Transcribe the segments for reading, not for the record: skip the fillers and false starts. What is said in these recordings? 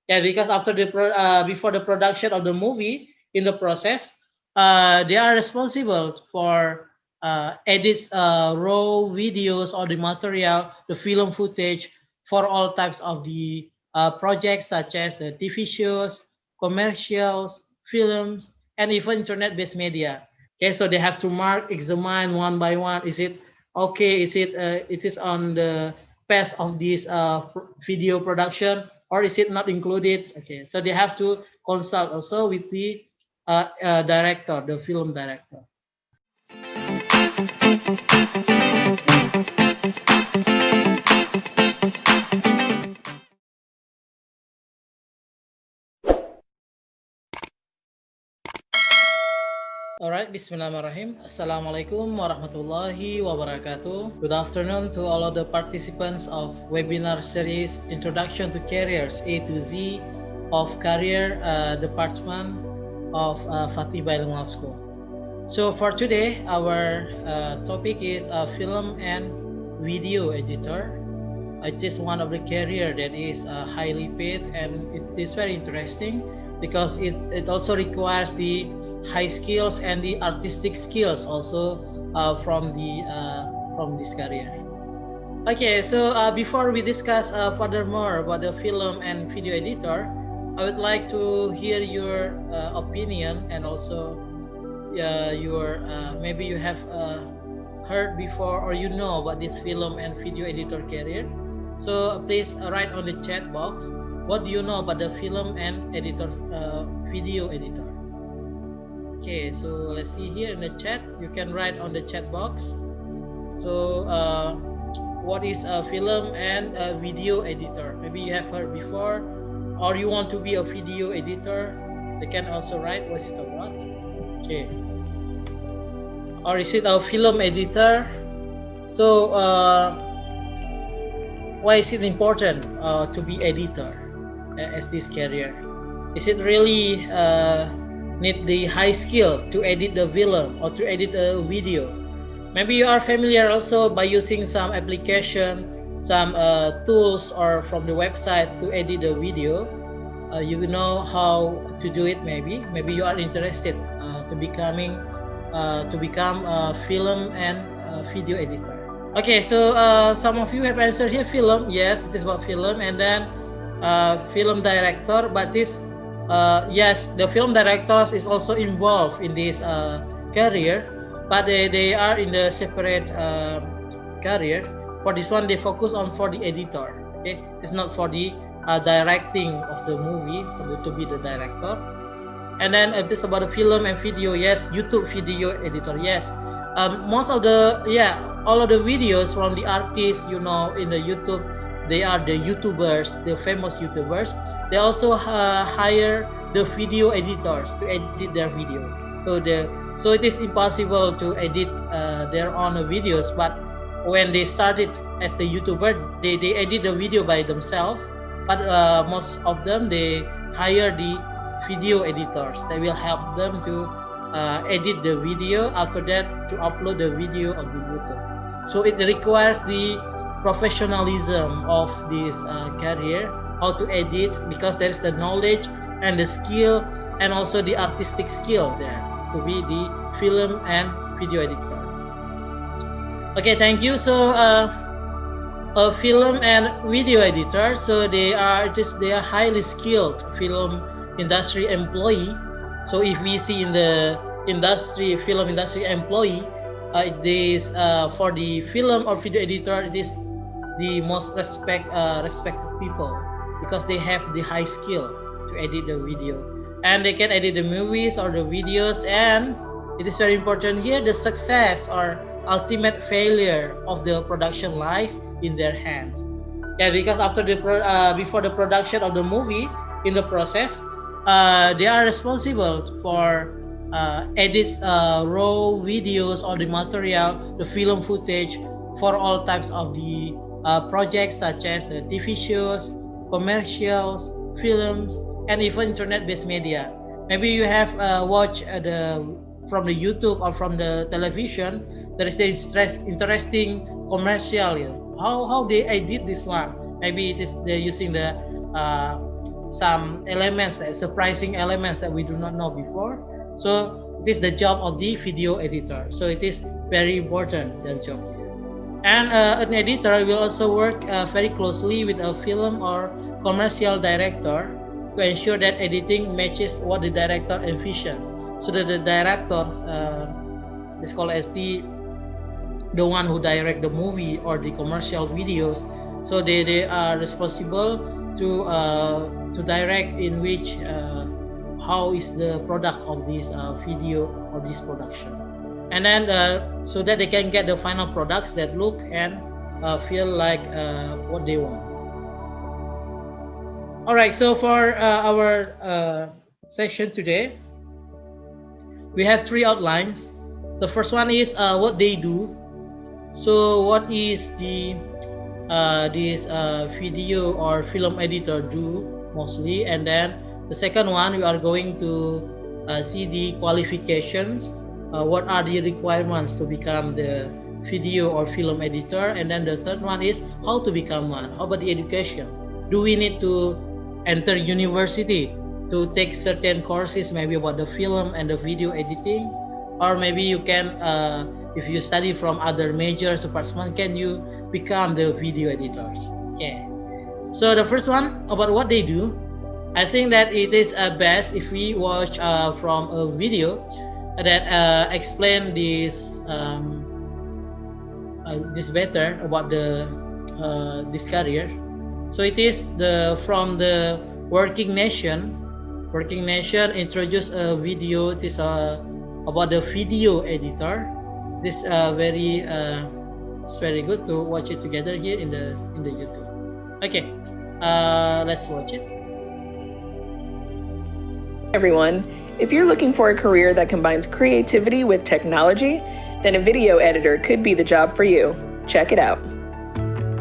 Yeah, because after before the production of the movie, in the process, they are responsible for edits raw videos or the material, the film footage for all types of the projects such as the TV shows, commercials, films, and even internet-based media. Okay, so they have to mark, examine one by one. Is it okay? It is on the path of this video production, or is it not included? Okay, so they have to consult also with the director, the film director. Alright, Bismillahirrahmanirrahim. Assalamualaikum warahmatullahi wabarakatuh. Good afternoon to all of the participants of webinar series Introduction to Careers A to Z of Career Department of Fatih Bilingual School. So for today, our topic is film and video editor. It is one of the career that is highly paid, and it is very interesting because it also requires the high skills and the artistic skills also from this career. Okay, so before we discuss furthermore about the film and video editor, I would like to hear your opinion, and also your maybe you have heard before, or you know about this film and video editor career. So please write on the chat box, what do you know about the film and editor, video editor? Okay, so let's see here in the chat. You can write on the chat box. So what is a film and a video editor? Maybe you have heard before, or you want to be a video editor. They can also write what is it about. Okay, or is it a film editor? So why is it important to be editor as this career? Is it really need the high skill to edit the film or to edit a video? Maybe you are familiar also by using some application, some tools, or from the website to edit the video. You know how to do it. Maybe you are interested to become a film and video editor. Okay, so some of you have answered here film. Yes, it is about film, and then film director. But this yes, the film directors is also involved in this career, but they are in the separate career. For this one, they focus on for the editor. Okay, it's not for the directing of the movie, to be the director. And then if it's about the film and video, yes, YouTube video editor. Yes, most of the all of the videos from the artists, you know, in the YouTube, they are the YouTubers, the famous YouTubers. They also hire the video editors to edit their videos. So it is impossible to edit their own videos. But when they started as the YouTuber, they edit the video by themselves. But most of them, they hire the video editors. They will help them to edit the video. After that, to upload the video on the YouTube. So it requires the professionalism of this career, how to edit, because there is the knowledge and the skill, and also the artistic skill there to be the film and video editor. Okay, thank you. So a film and video editor, so they are highly skilled film industry employee. So if we see in the film industry employee, it is for the film or video editor, it is the most respected people, because they have the high skill to edit the video, and they can edit the movies or the videos. And it is very important here, the success or ultimate failure of the production lies in their hands. Yeah, because after before the production of the movie, in the process, they are responsible for edits raw videos or the material, the film footage for all types of the projects such as the TV shows, commercials, films, and even internet-based media. Maybe you have watched from the YouTube or from the television. There is the interesting commercial. How they edit this one? Maybe it is they're using the some elements, surprising elements that we do not know before. So it is the job of the video editor. So it is very important, their job. And an editor will also work very closely with a film or commercial director to ensure that editing matches what the director envisions. So that the director is called as the one who direct the movie or the commercial videos. So they are responsible to direct in which how is the product of this video or this production, and then so that they can get the final products that look and feel like what they want. All right, so for our session today, we have 3 outlines. The first one is what they do. So what is the this video or film editor do mostly, and then the second one we are going to see the qualifications, what are the requirements to become the video or film editor, and then the third one is how to become one. How about the education? Do we need to enter university to take certain courses maybe about the film and the video editing, or maybe you can if you study from other majors departments, can you become the video editors? Okay, so the first one about what they do, I think that it is best if we watch from a video that explain this this better about the this career. So it is from the Working Nation. Working Nation introduced a video. It is about the video editor. This it's very good to watch it together here in the YouTube. Okay, let's watch it. Everyone, if you're looking for a career that combines creativity with technology, then a video editor could be the job for you. Check it out.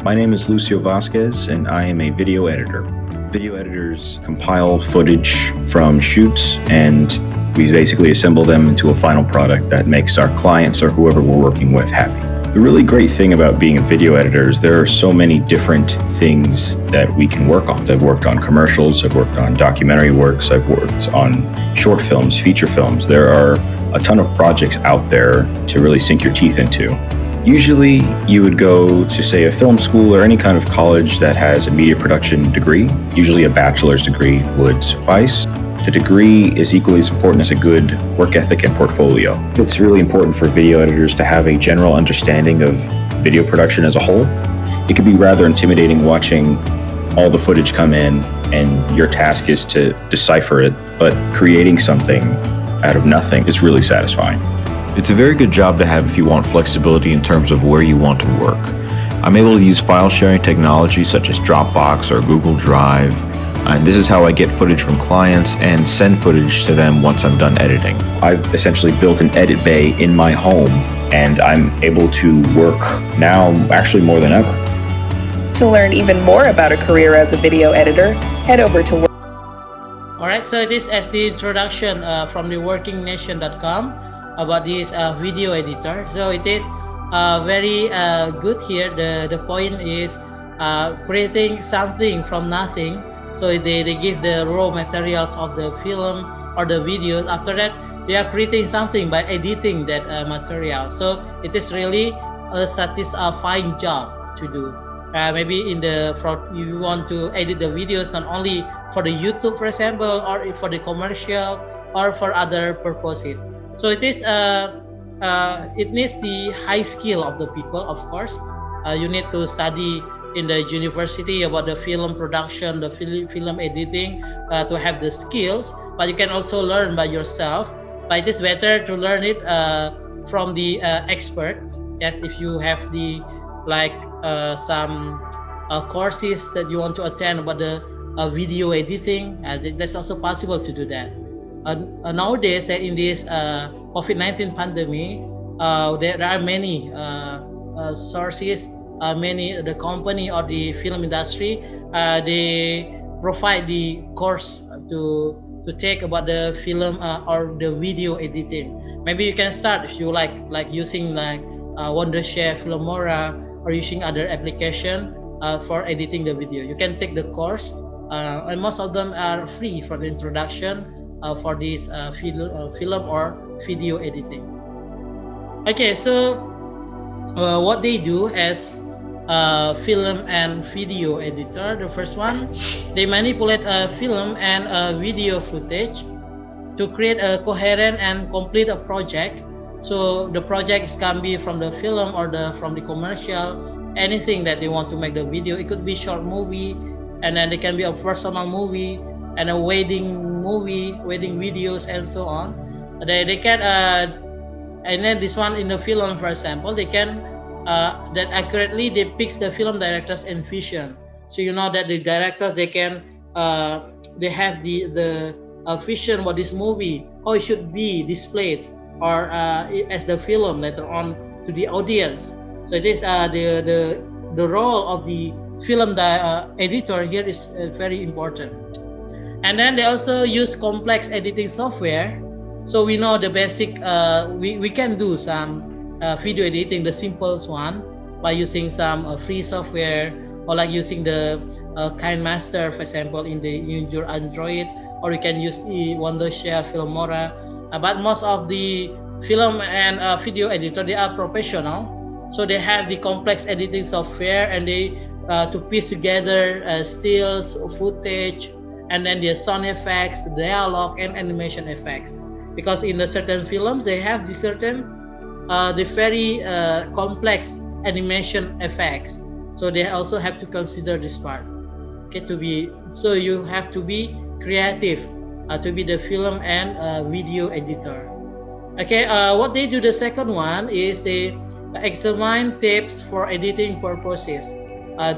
My name is Lucio Vasquez, and I am a video editor. Video editors compile footage from shoots, and we basically assemble them into a final product that makes our clients or whoever we're working with happy. The really great thing about being a video editor is there are so many different things that we can work on. I've worked on commercials, I've worked on documentary works, I've worked on short films, feature films. There are a ton of projects out there to really sink your teeth into. Usually you would go to, say, a film school or any kind of college that has a media production degree. Usually a bachelor's degree would suffice. The degree is equally as important as a good work ethic and portfolio. It's really important for video editors to have a general understanding of video production as a whole. It can be rather intimidating watching all the footage come in and your task is to decipher it, but creating something out of nothing is really satisfying. It's a very good job to have if you want flexibility in terms of where you want to work. I'm able to use file sharing technology such as Dropbox or Google Drive, and this is how I get footage from clients and send footage to them once I'm done editing. I've essentially built an edit bay in my home, and I'm able to work now actually more than ever. To learn even more about a career as a video editor, head over to Alright, so this is the introduction from the workingnation.com about this video editor. So it is very good here. The point is creating something from nothing. So they give the raw materials of the film or the videos. After that, they are creating something by editing that material. So it is really a satisfying job to do. Maybe you want to edit the videos not only for the YouTube, for example, or for the commercial or for other purposes. So it is it needs the high skill of the people, of course. You need to study in the university about the film production, the film editing, to have the skills, but you can also learn by yourself. But it is better to learn it from the expert. Yes, if you have the some courses that you want to attend about the video editing, that's also possible to do that. Nowadays, in this COVID-19 pandemic, there are many sources. The company or the film industry, they provide the course to take about the film or the video editing. Maybe you can start if you like using Wondershare, Filmora, or using other application for editing the video. You can take the course and most of them are free for the introduction for this film or video editing. Okay, so what they do as film and video editor, the first one, they manipulate a film and video footage to create a coherent and complete a project. So the projects can be from the film or from the commercial, anything that they want to make the video. It could be short movie, and then it can be a personal movie and a wedding movie, wedding videos, and so on. They can and then this one in the film, for example, they can that accurately depicts the film director's vision. So you know that the directors they can they have the vision what this movie how it should be displayed or as the film later on to the audience. So it is the role of the film editor here is very important. And then they also use complex editing software. So we know the basic, we can do some video editing, the simplest one, by using some free software, or like using the KineMaster, for example, in your Android, or you can use the Wondershare, Filmora. But most of the film and video editor, they are professional. So they have the complex editing software, and they to piece together stills, footage, and then the sound effects, dialogue, and animation effects. Because in the certain films, they have the certain, the very complex animation effects. So they also have to consider this part. Okay, so you have to be creative to be the film and video editor. Okay, what they do, the second one is they examine tapes for editing purposes.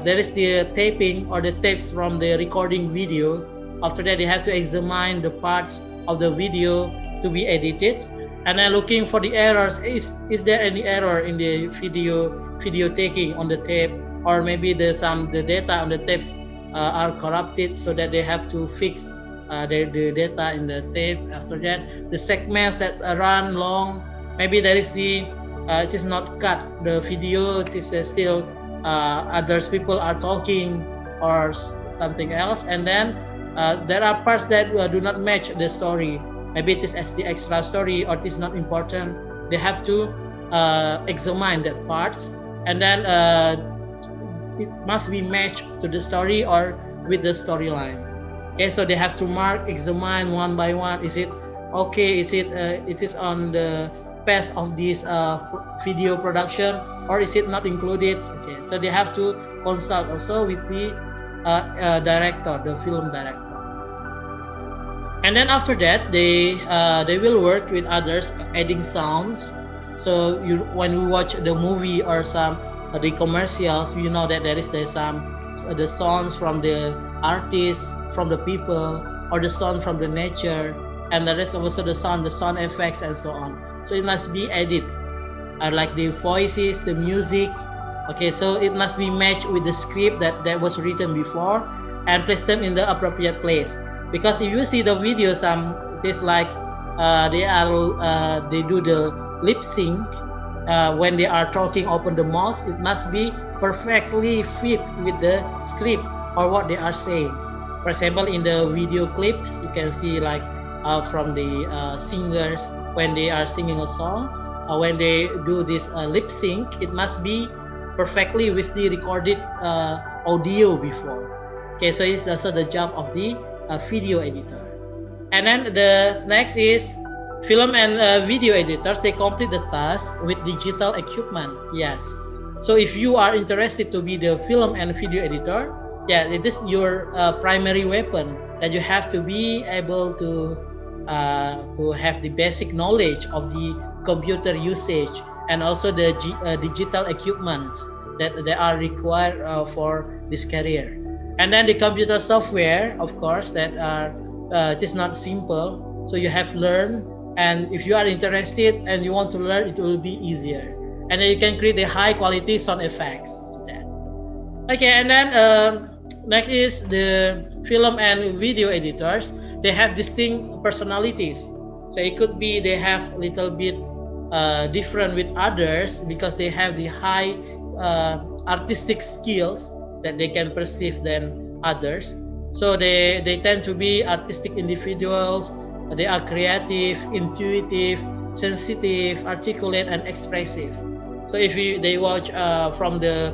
There is the taping or the tapes from the recording videos. After that, they have to examine the parts of the video to be edited, and then looking for the errors. Is there any error in the video taking on the tape, or maybe the data on the tapes are corrupted, so that they have to fix the data in the tape. After that, the segments that run long, maybe there is it is not cut, the video, it is still others people are talking or something else, and then there are parts that do not match the story. Maybe it is as the extra story, or it is not important. They have to examine that part, and then it must be matched to the story or with the storyline. Okay, so they have to examine one by one. Is it okay? Is it is on the path of this video production, or is it not included? Okay, so they have to consult also with the director, the film director. And then after that, they will work with others adding sounds. So when we watch the movie or some the commercials, you know that there is the sounds from the artists, from the people, or the sound from the nature, and there is also the sound effects, and so on. So it must be edited, like the voices, the music. Okay, so it must be matched with the script that was written before, and place them in the appropriate place. Because if you see the video, it is like they do the lip sync when they are talking, open the mouth. It must be perfectly fit with the script or what they are saying. For example, in the video clips, you can see like from the singers when they are singing a song, when they do this lip sync, it must be perfectly with the recorded audio before. Okay, so it's also the job of the video editor. And then the next is film and video editors. They complete the task with digital equipment. Yes. So if you are interested to be the film and video editor, yeah, it is your primary weapon, that you have to be able to have the basic knowledge of the computer usage, and also the digital equipment that they are required for this career. And then the computer software, of course, that are it is not simple. So you have learned, and if you are interested and you want to learn, it will be easier. And then you can create the high quality sound effects. Okay, and then next is the film and video editors. They have distinct personalities. So it could be they have a little bit different with others because they have the high artistic skills that they can perceive than others. So they tend to be artistic individuals. They are creative, intuitive, sensitive, articulate, and expressive. So if they watch from the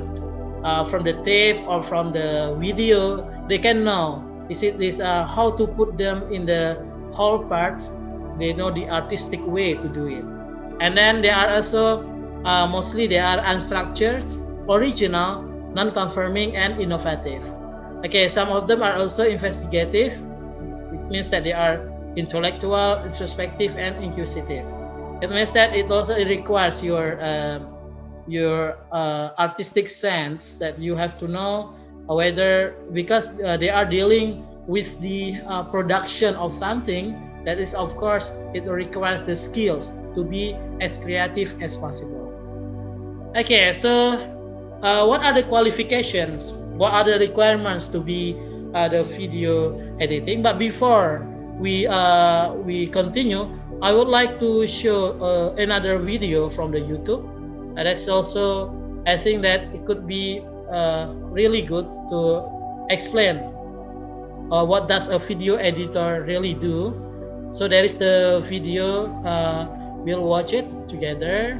tape or from the video, they can know how to put them in the whole parts. They know the artistic way to do it. And then they are also mostly they are unstructured, original, non-conforming, and innovative. Okay, some of them are also investigative. It means that they are intellectual, introspective, and inquisitive. It means that it also requires your artistic sense, that you have to know whether, because they are dealing with the production of something, that is, of course, it requires the skills to be as creative as possible. Okay, so what are the qualifications? What are the requirements to be the video editing? But before we continue, I would like to show another video from the YouTube. That's also, I think that it could be really good to explain what does a video editor really do. So there is the video. We'll watch it together,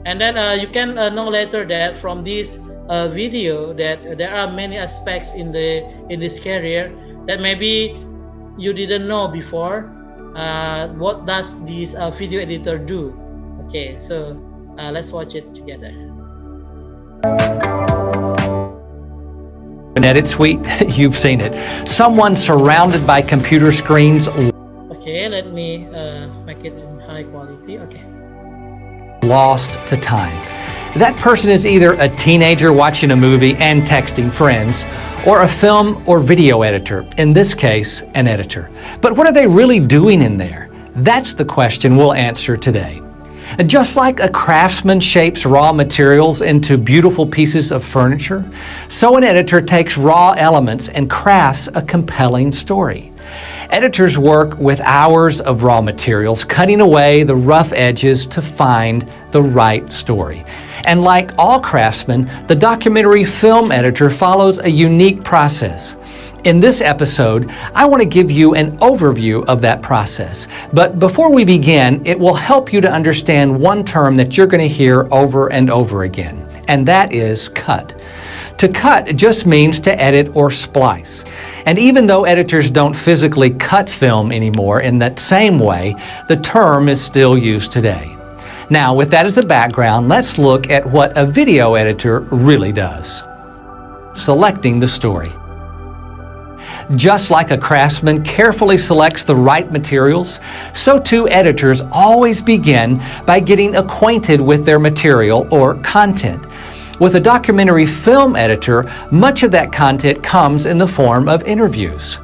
and then you can know later that from this video that there are many aspects in this career that maybe you didn't know before. What does this video editor do? Okay, so let's watch it together. An edit suite, you've seen it. Someone surrounded by computer screens. Okay, let me make it in high quality. Okay. Lost to time. That person is either a teenager watching a movie and texting friends, or a film or video editor, in this case, an editor. But what are they really doing in there? That's the question we'll answer today. Just like a craftsman shapes raw materials into beautiful pieces of furniture, so an editor takes raw elements and crafts a compelling story. Editors work with hours of raw materials, cutting away the rough edges to find the right story. And like all craftsmen, the documentary film editor follows a unique process. In this episode, I want to give you an overview of that process. But before we begin, it will help you to understand one term that you're going to hear over and over again, and that is cut. To cut just means to edit or splice. And even though editors don't physically cut film anymore in that same way, the term is still used today. Now, with that as a background, let's look at what a video editor really does. Selecting the story. Just like a craftsman carefully selects the right materials, so too editors always begin by getting acquainted with their material or content. With a documentary film editor, much of that content comes in the form of interviews.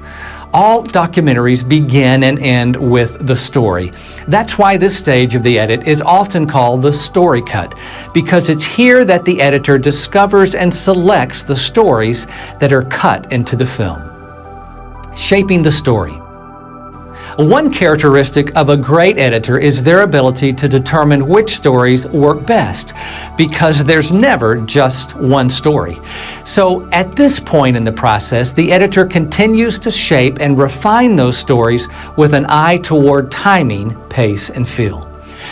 All documentaries begin and end with the story. That's why this stage of the edit is often called the story cut, because it's here that the editor discovers and selects the stories that are cut into the film. Shaping the story. One characteristic of a great editor is their ability to determine which stories work best, because there's never just one story. So at this point in the process, the editor continues to shape and refine those stories with an eye toward timing, pace, and feel.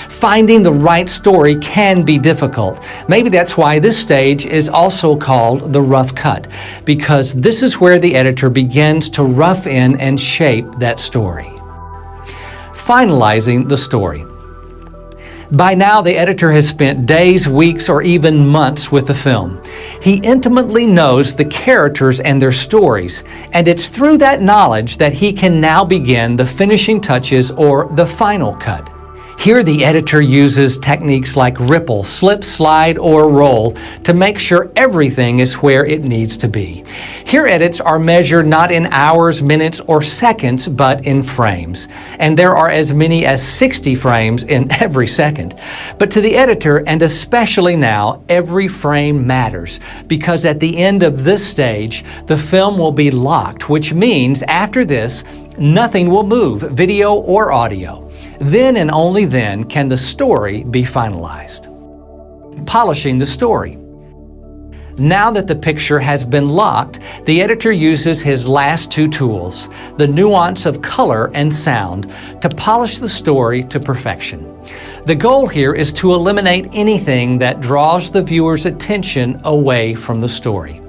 Finding the right story can be difficult. Maybe that's why this stage is also called the rough cut, because this is where the editor begins to rough in and shape that story. Finalizing the story. By now, the editor has spent days, weeks, or even months with the film. He intimately knows the characters and their stories, and it's through that knowledge that he can now begin the finishing touches or the final cut. Here, the editor uses techniques like ripple, slip, slide, or roll to make sure everything is where it needs to be. Here, edits are measured not in hours, minutes, or seconds, but in frames. And there are as many as 60 frames in every second. But to the editor, and especially now, every frame matters, because at the end of this stage, the film will be locked, which means after this, nothing will move, video or audio. Then and only then can the story be finalized. Polishing the story. Now that the picture has been locked, the editor uses his last two tools, the nuance of color and sound, to polish the story to perfection. The goal here is to eliminate anything that draws the viewer's attention away from the story.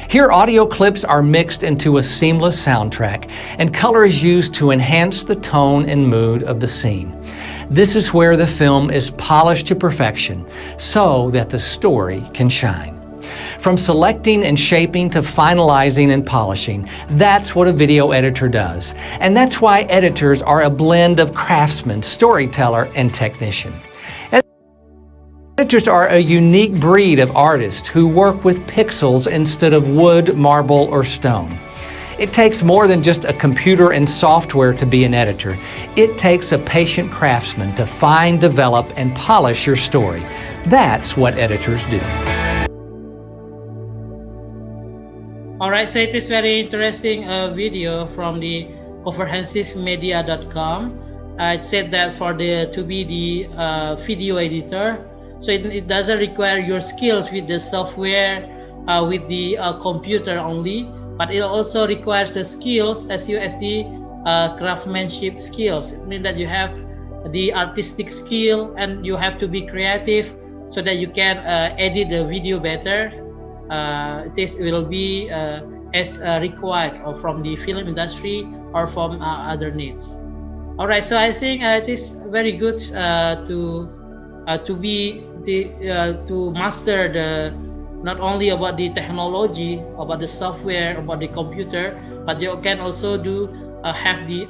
Here, audio clips are mixed into a seamless soundtrack, and color is used to enhance the tone and mood of the scene. This is where the film is polished to perfection so that the story can shine. From selecting and shaping to finalizing and polishing, that's what a video editor does. And that's why editors are a blend of craftsman, storyteller, and technician. Editors are a unique breed of artists who work with pixels instead of wood, marble, or stone. It takes more than just a computer and software to be an editor. It takes a patient craftsman to find, develop, and polish your story. That's what editors do. Alright, so it is very interesting video from the comprehensivemedia.com. It said that to be the video editor, so it doesn't require your skills with the software, with the computer only, but it also requires the skills as the craftsmanship skills. It means that you have the artistic skill and you have to be creative so that you can edit the video better. It will be as required from the film industry or from other needs. All right, so I think it is very good to master not only about the technology, about the software, about the computer, but you can also have the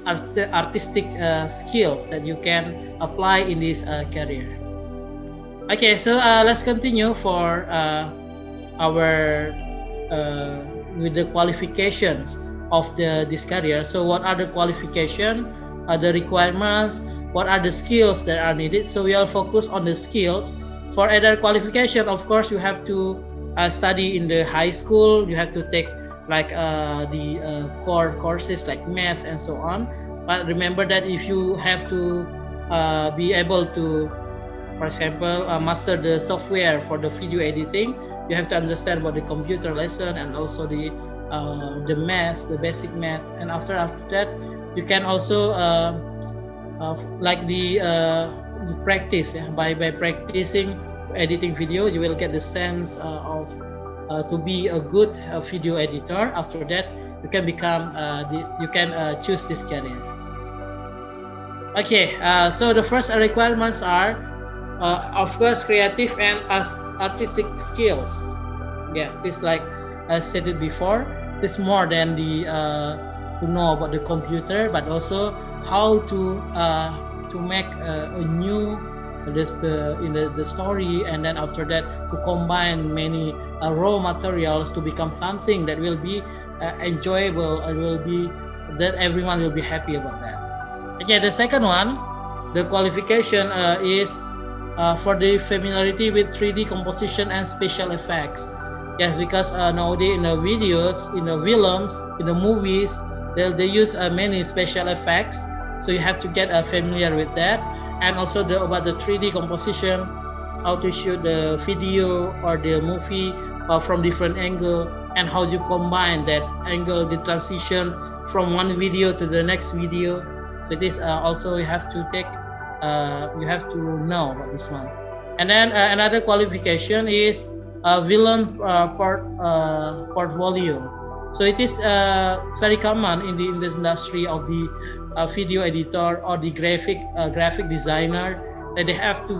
artistic skills that you can apply in this career. Okay, so let's continue for our with the qualifications of this career. So what are the qualifications, the requirements, what are the skills that are needed? So we will focus on the skills. For other qualification, of course, you have to study in the high school. You have to take like the core courses like math and so on. But remember that if you have to be able to, for example, master the software for the video editing, you have to understand about the computer lesson and also the math, the basic math. And after that, you can also like the practice. Yeah? By practicing editing video, you will get the sense of to be a good video editor. After that, you can become you can choose this career. Okay, so the first requirements are, of course, creative and artistic skills. Yes, this like as stated before, it's more than the to know about the computer, but also how to make a new the story, and then after that to combine many raw materials to become something that will be enjoyable and will be that everyone will be happy about that. Okay, the second one, the qualification is for the familiarity with 3D composition and special effects. Yes, because nowadays in the videos, in the films, in the movies, they use many special effects. So you have to get familiar with that, and also about the 3D composition, how to shoot the video or the movie from different angle, and how you combine that angle, the transition from one video to the next video. So it is also you have to take. You have to know about this one. And then another qualification is film portfolio. So it is very common in this industry of the video editor or the graphic designer, that they have to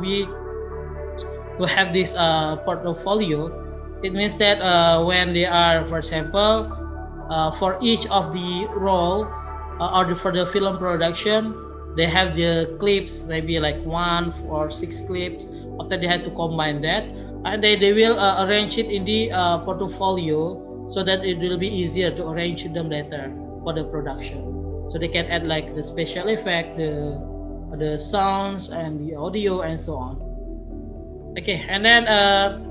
have this portfolio. It means that when they are, for example, for each of the role for the film production, they have the clips, maybe like 1 or 6 clips. After they have to combine that, and they will arrange it in the portfolio, so that it will be easier to arrange them later for the production. So they can add like the special effect, the sounds and the audio and so on. Okay, and then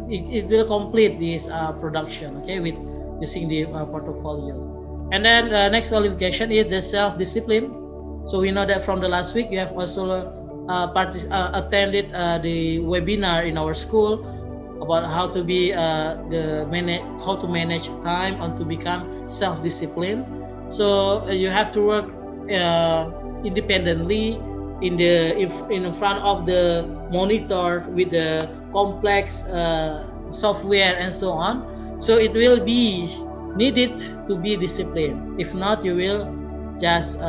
it will complete this production, okay, with using the portfolio. And then the next qualification is the self-discipline. So we know that from the last week, you have also attended the webinar in our school about how to be how to manage time and to become self-disciplined. So you have to work independently in front of the monitor with the complex software and so on. So it will be needed to be disciplined. If not, you will just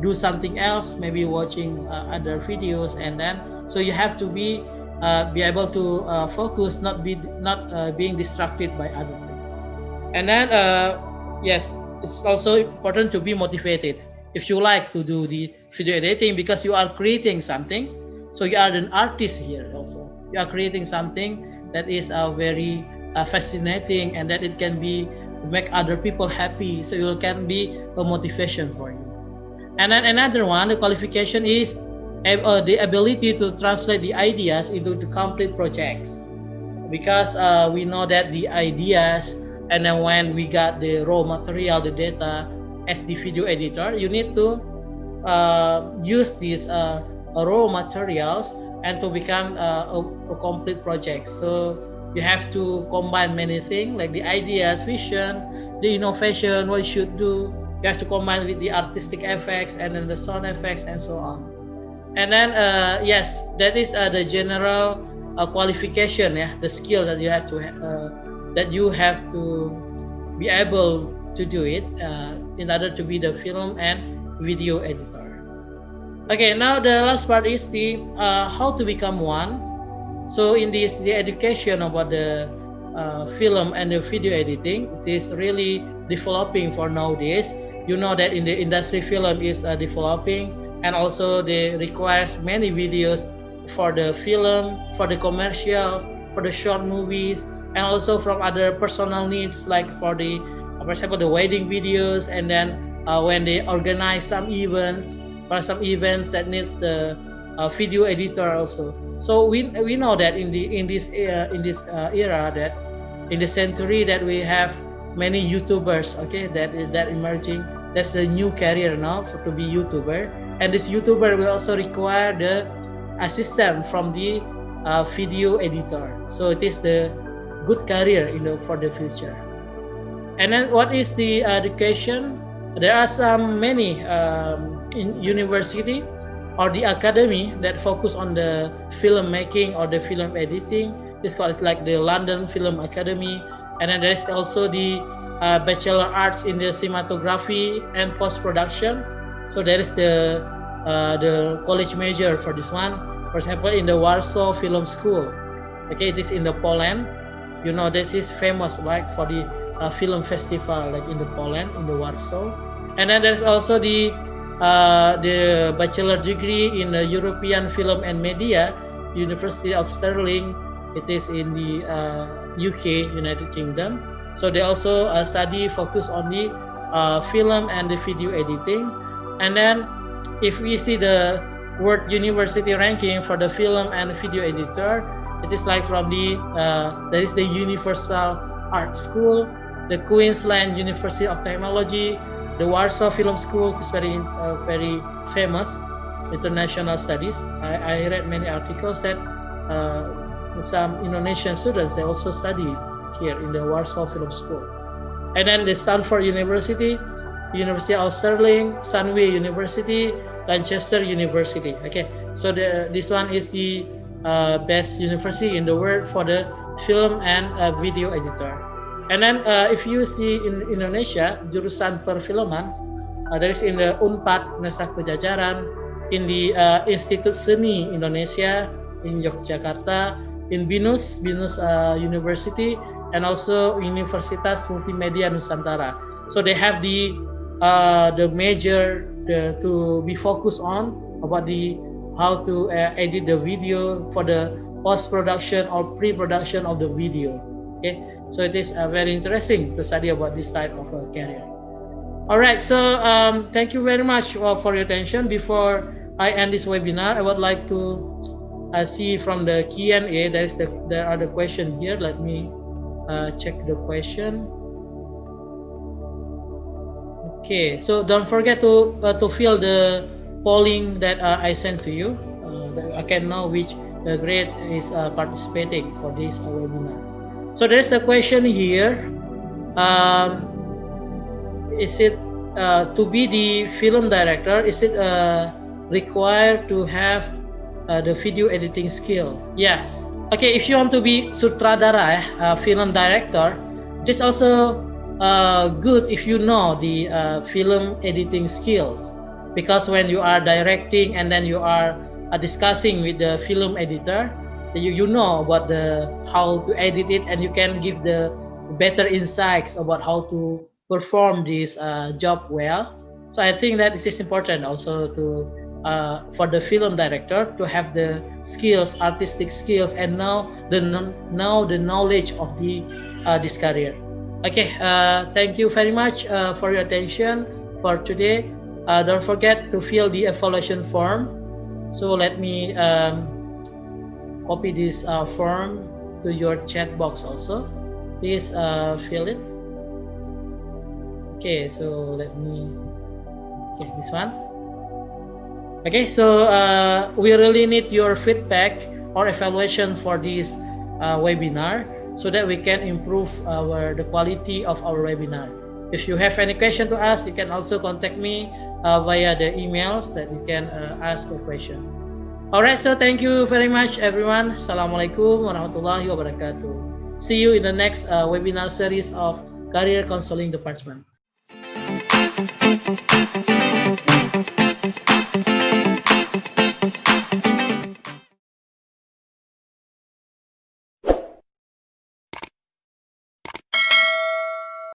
do something else, maybe watching other videos, and then so you have to be able to focus, not being distracted by other things. And then yes, it's also important to be motivated. If you like to do the video editing because you are creating something, so you are an artist here also. You are creating something that is very fascinating, and that it can be make other people happy. So it can be a motivation for you. And then another one, the qualification is the ability to translate the ideas into the complete projects. Because we know that the ideas, and then when we got the raw material, the data, as the video editor, you need to use these raw materials and to become a complete project. So you have to combine many things like the ideas, vision, the innovation, what you should do. You have to combine with the artistic effects and then the sound effects and so on. And then yes, that is the general qualification, the skills that you have to be able to do it in order to be the film and video editor. Okay, now the last part is the how to become one. So in this, the education about the film and the video editing, it is really developing for nowadays. You know that in the industry, film is developing, and also they requires many videos for the film, for the commercials, for the short movies, and also from other personal needs, like for the, for example, the wedding videos, and then when they organize some events, for some events that needs the video editor also. So we know that in this era, that in the century, that we have many YouTubers, okay, that emerging. That's the new career now to be YouTuber, and this YouTuber will also require the assistant from the video editor. So it is the good career, for the future. And then what is the education? There are many in university or the academy that focus on the filmmaking or the film editing. It's called like the London Film Academy, and then there's also the Bachelor Arts in the Cinematography and Post-Production. So there is the college major for this one. For example, in the Warsaw Film School. Okay, it is in the Poland. You know, this is famous, right, for the film festival, like in the Poland, in the Warsaw. And then there's also the bachelor degree in the European Film and Media, University of Stirling. It is in the UK, United Kingdom. So they also study focus on the film and the video editing. And then if we see the World University ranking for the film and video editor, it is like from the there is the Universal Art School, the Queensland University of Technology, the Warsaw Film School. It is very famous international studies. I read many articles that some Indonesian students, they also study here in the Warsaw Film School. And then the Stanford University, University of Stirling, Sunway University, Lancaster University. Okay, so this one is the best university in the world for the film and video editor. And then if you see in Indonesia, jurusan perfilman, there is in the Unpad Nesa Kejajaran, in the Institut Seni Indonesia in Yogyakarta, in Binus University, and also Universitas Multimedia Nusantara. So they have the major to be focused on about how to edit the video for the post-production or pre-production of the video. Okay, so it is very interesting to study about this type of career. All right, so thank you very much for your attention. Before I end this webinar, I would like to see from the Q&A. There are the questions here. Let me check the question. Okay, so don't forget to fill the polling that I sent to you. That I can know which grade is participating for this webinar. So there is a question here. Is it to be the film director? Is it required to have the video editing skill? Yeah. Okay. If you want to be sutradara, film director, it is also good if you know the film editing skills, because when you are directing and then you are discussing with the film editor, you know about how to edit it, and you can give the better insights about how to perform this job well. So I think that it is important also to for the film director to have the skills, artistic skills, and know the knowledge of this career. Okay, thank you very much for your attention for today. Don't forget to fill the evaluation form. So let me copy this form to your chat box also. Please fill it. Okay, so let me, okay, this one. Okay, so we really need your feedback or evaluation for this webinar, so that we can improve the quality of our webinar. If you have any question to ask, you can also contact me via the emails that you can ask the question. Alright, so thank you very much everyone. Assalamualaikum warahmatullahi wabarakatuh. See you in the next webinar series of Career Counseling Department.